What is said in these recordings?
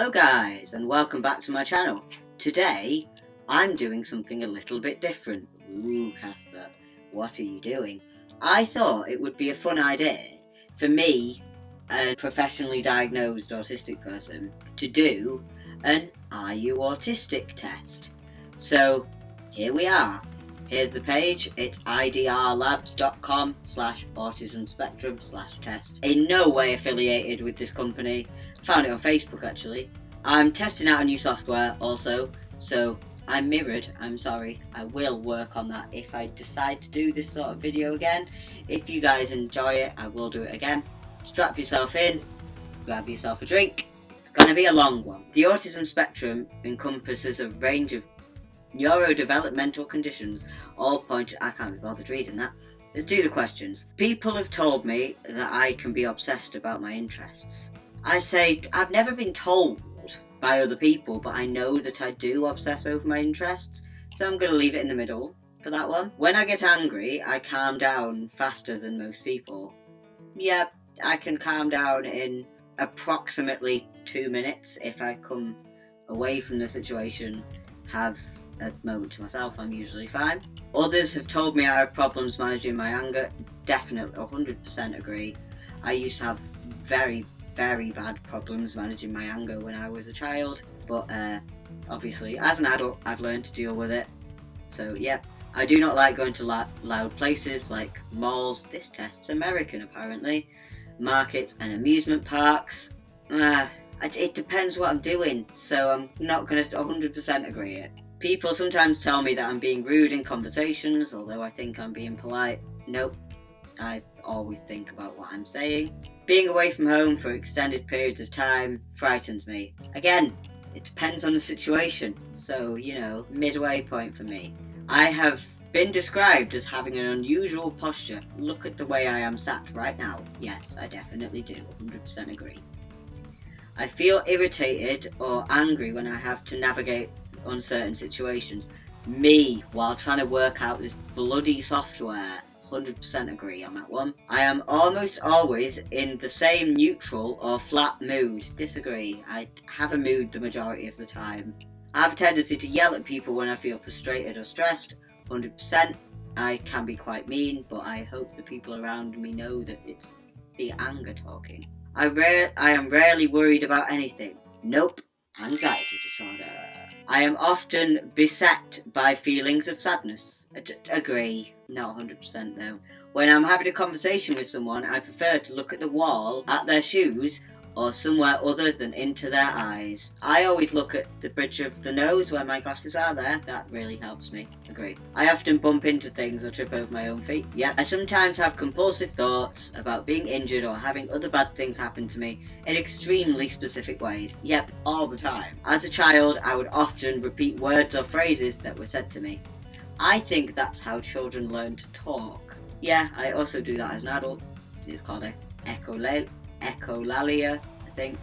Hello guys, and welcome back to my channel. Today, I'm doing something a little bit different. Ooh, Casper, what are you doing? I thought it would be a fun idea for me, a professionally diagnosed autistic person, to do an Are You Autistic test. So, here we are. Here's the page. It's idrlabs.com/autism-spectrum/test. In no way affiliated with this company. Found it on Facebook actually. I'm testing out a new software also, so I'm mirrored. I'm sorry. I will work on that if I decide to do this sort of video again. If you guys enjoy it, I will do it again. Strap yourself in, grab yourself a drink. It's going to be a long one. The autism spectrum encompasses a range of neurodevelopmental conditions, all pointed. I can't be bothered reading that. Let's do the questions. People have told me that I can be obsessed about my interests. I say I've never been told by other people, but I know that I do obsess over my interests, so I'm going to leave it in the middle for that one. When I get angry, I calm down faster than most people. Yeah, I can calm down in approximately 2 minutes if I come away from the situation, have a moment to myself. I'm usually fine. Others have told me I have problems managing my anger. Definitely 100% agree. I used to have very bad problems managing my anger when I was a child, but obviously as an adult I've learned to deal with it. So yeah, I do not like going to loud places like malls. This test's American apparently. Markets and amusement parks. It depends what I'm doing, so I'm not going to 100% agree it. People sometimes tell me that I'm being rude in conversations, although I think I'm being polite. Nope, I always think about what I'm saying. Being away from home for extended periods of time frightens me. Again, it depends on the situation, so, you know, midway point for me. I have been described as having an unusual posture. Look at the way I am sat right now. Yes, I definitely do, 100% agree. I feel irritated or angry when I have to navigate uncertain situations. Me, while trying to work out this bloody software. 100% agree on that one. I am almost always in the same neutral or flat mood. Disagree. I have a mood the majority of the time. I have a tendency to yell at people when I feel frustrated or stressed. 100%. I can be quite mean, but I hope the people around me know that it's the anger talking. I am rarely worried about anything. Nope. Anxiety disorder. I am often beset by feelings of sadness. Agree. Not 100% though. When I'm having a conversation with someone, I prefer to look at the wall, at their shoes, or somewhere other than into their eyes. I always look at the bridge of the nose where my glasses are there. That really helps me. Agree. I often bump into things or trip over my own feet. Yeah. I sometimes have compulsive thoughts about being injured or having other bad things happen to me in extremely specific ways. Yep, all the time. As a child, I would often repeat words or phrases that were said to me. I think that's how children learn to talk. Yeah, I also do that as an adult. It's called echolalia, I think.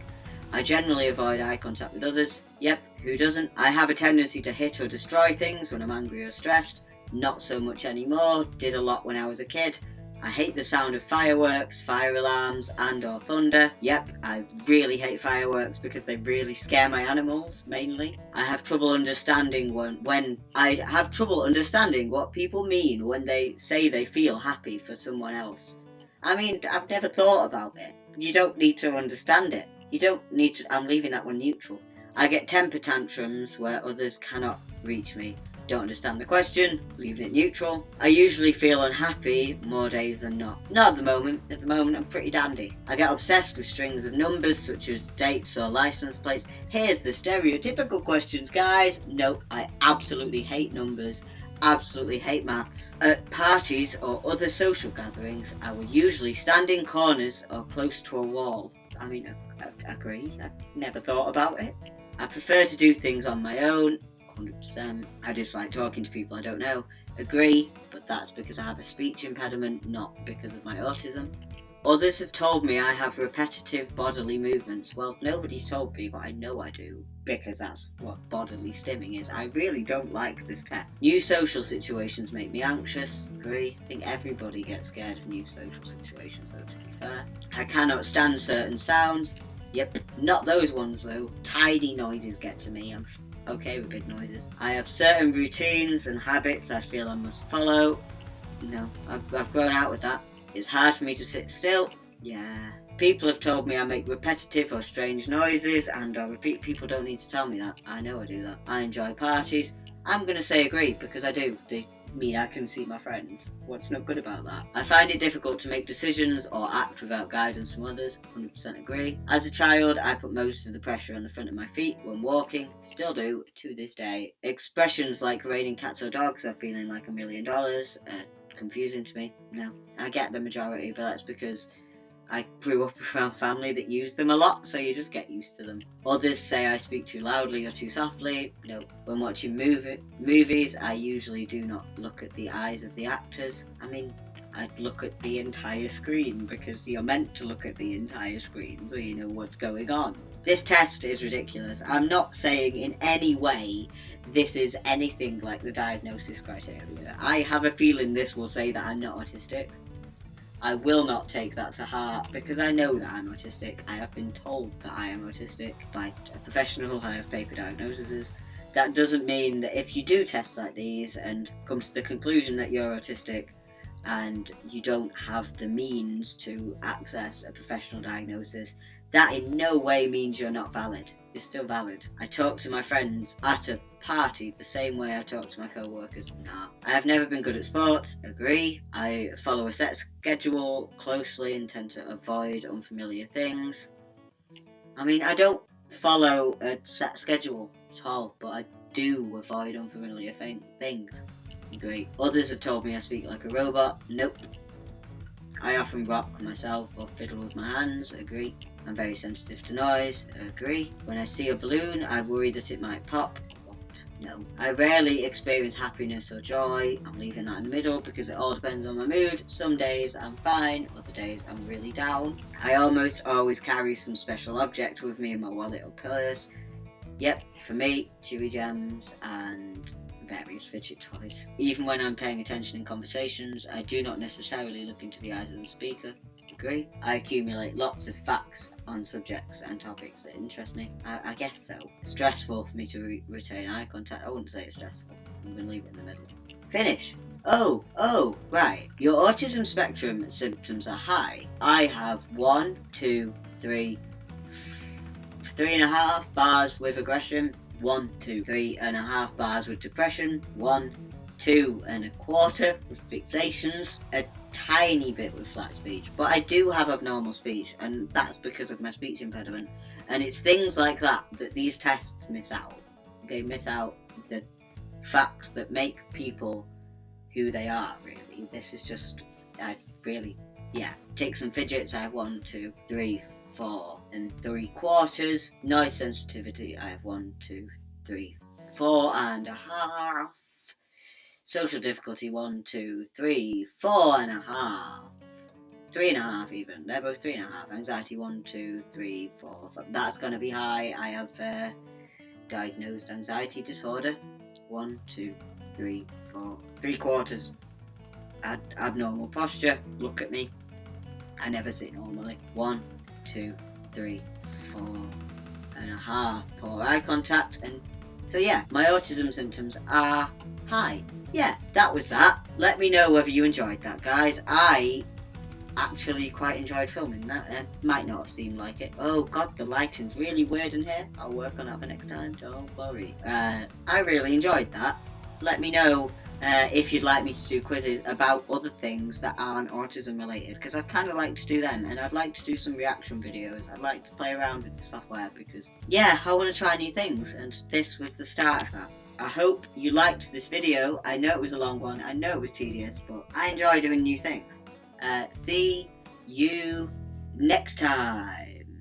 I generally avoid eye contact with others. Yep, who doesn't? I have a tendency to hit or destroy things when I'm angry or stressed. Not so much anymore. Did a lot when I was a kid. I hate the sound of fireworks, fire alarms, and or thunder. Yep, I really hate fireworks because they really scare my animals, mainly. I have trouble understanding what people mean when they say they feel happy for someone else. I mean, I've never thought about it. You don't need to understand it. You don't need to. I'm leaving that one neutral. I get temper tantrums where others cannot reach me. Don't understand the question, leaving it neutral. I usually feel unhappy more days than not. Not at the moment. At the moment, I'm pretty dandy. I get obsessed with strings of numbers such as dates or license plates. Here's the stereotypical questions, guys. Nope, I absolutely hate numbers. Absolutely hate maths. At parties or other social gatherings, I will usually stand in corners or close to a wall. I mean, I agree. I've never thought about it. I prefer to do things on my own. 100%. I dislike talking to people I don't know. Agree, but that's because I have a speech impediment, not because of my autism. Others have told me I have repetitive bodily movements. Well, nobody's told me, but I know I do, because that's what bodily stimming is. I really don't like this test. New social situations make me anxious. Agree. I think everybody gets scared of new social situations, though, to be fair. I cannot stand certain sounds. Yep, not those ones though. Tiny noises get to me. I'm okay with big noises. I have certain routines and habits I feel I must follow. No, I've grown out with that. It's hard for me to sit still. Yeah. People have told me I make repetitive or strange noises, and I repeat, people don't need to tell me that. I know I do that. I enjoy parties. I'm going to say agree, because I do. They mean I can see my friends. What's not good about that? I find it difficult to make decisions or act without guidance from others. 100% agree. As a child, I put most of the pressure on the front of my feet when walking. Still do, to this day. Expressions like raining cats or dogs are feeling like $1 million. Confusing to me. No, I get the majority, but that's because I grew up around family that used them a lot, so you just get used to them. Others say I speak too loudly or too softly. No. When watching movies, I usually do not look at the eyes of the actors. I mean, I'd look at the entire screen, because you're meant to look at the entire screen so you know what's going on. This test is ridiculous. I'm not saying in any way this is anything like the diagnosis criteria. I have a feeling this will say that I'm not autistic. I will not take that to heart, because I know that I'm autistic. I have been told that I am autistic by a professional. I have paper diagnoses. That doesn't mean that if you do tests like these and come to the conclusion that you're autistic and you don't have the means to access a professional diagnosis, that in no way means you're not valid. You're still valid. I talk to my friends at a party the same way I talk to my co-workers. Nah. I have never been good at sports. Agree. I follow a set schedule closely and tend to avoid unfamiliar things. I mean, I don't follow a set schedule at all, but I do avoid unfamiliar things. Great. Others have told me I speak like a robot. Nope. I often rock myself or fiddle with my hands. Agree. I'm very sensitive to noise. Agree. When I see a balloon, I worry that it might pop. What? No. I rarely experience happiness or joy. I'm leaving that in the middle because it all depends on my mood. Some days I'm fine, other days I'm really down. I almost always carry some special object with me in my wallet or purse. Yep, for me, Chewy Gems and various fidget toys. Even when I'm paying attention in conversations, I do not necessarily look into the eyes of the speaker. Agree. I accumulate lots of facts on subjects and topics that interest me. I guess so. Stressful for me to retain eye contact. I wouldn't say it's stressful, so I'm going to leave it in the middle. Finish. Oh, right. Your autism spectrum symptoms are high. I have 1, 2, 3, 3.5 bars with aggression, 1, 2, 3.5 bars with depression, 1, 2.25 with fixations, a tiny bit with flat speech. But I do have abnormal speech, and that's because of my speech impediment. And it's things like that these tests miss out. They miss out the facts that make people who they are, really. This is just, take some fidgets. I have 1, 2, 3, 4.75. Noise sensitivity, I have 1, 2, 3, 4.5. Social difficulty, 1, 2, 3, 4.5. 3.5 even. They're both 3.5. Anxiety, 1, 2, 3, 4. That's going to be high. I have diagnosed anxiety disorder. 1, 2, 3, 4. 3/4. Abnormal posture. Look at me. I never sit normally. 1, 2, 3, 4.5. Poor eye contact. And so yeah, my autism symptoms are high. Yeah, that was that. Let me know whether you enjoyed that, guys. I actually quite enjoyed filming that. It might not have seemed like it. Oh god, the lighting's really weird in here. I'll work on that for next time, don't worry. I really enjoyed that. Let me know if you'd like me to do quizzes about other things that aren't autism related, because I'd kind of like to do them, and I'd like to do some reaction videos. I'd like to play around with the software because, yeah, I want to try new things, and this was the start of that. I hope you liked this video. I know it was a long one, I know it was tedious, but I enjoy doing new things. See you next time.